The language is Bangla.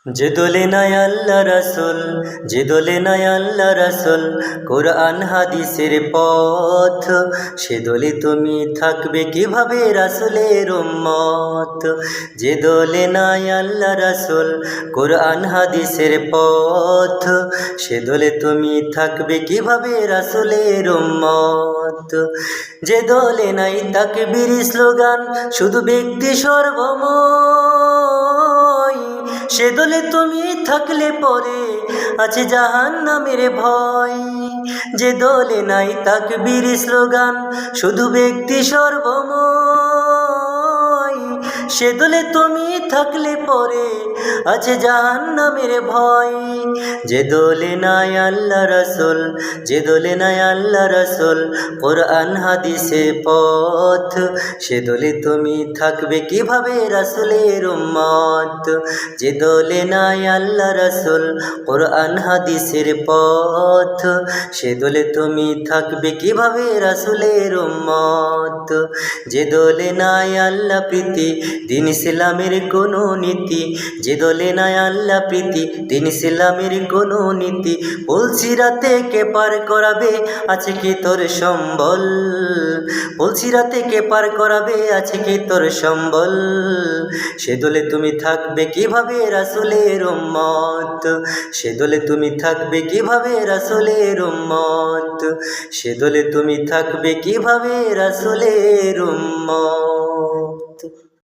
যে দলে নাই আল্লাহ রাসূল, যে দলে নাই আল্লাহ রাসূল, কোরআন হাদিসের পথ, সে দলে তুমি থাকবে কিভাবে রাসূলের উম্মত। যে দলে নাই আল্লাহ রাসূল, কোরআন হাদিসের পথ, সে দলে তুমি থাকবে কিভাবে রাসূলের উম্মত। যে দলে নাই তাকবীর স্লোগান, শুধু ব্যক্তি সর্বময়, সে দলে তুমি থাকলে পরে আছে জাহান্নামের ভয়। যে দলে নাই তাকবীর স্লোগান, শুধু ব্যক্তি সর্বময়, সে দলে তুমি থাকলে পরে আছে জাহান্নামের ভয়। যে দলে নাই আল্লাহ রাসূল, যে দলে নাই আল্লাহ রাসূল, কোরআন হাদিসে পথ, সে দলে তুমি থাকবে কিভাবে রাসূলের উম্মত। যে দলে নাই আল্লাহ রাসূল, কোরআন হাদিসের পথ, সে দলে তুমি থাকবে কিভাবে রাসূলের উম্মত। যে দলে নাই আল্লাহ প্রীতি, দ্বীন ইসলামের কোনো নীতি, যে দলে নাই আল্লাহ প্রীতি, দ্বীন ইসলামের কোনো নীতি, পুলসিরাতে কে পার করাবে, আছে কি তোর সম্বল। পুলসিরাতে কে পার করাবে, আছে কি তোর সম্বল। সে দলে তুমি থাকবে কিভাবে রাসূলের উম্মত, সে দলে তুমি থাকবে কিভাবে রাসূলের উম্মত, সে দলে তুমি থাকবে কিভাবে রাসূলের উম্মত।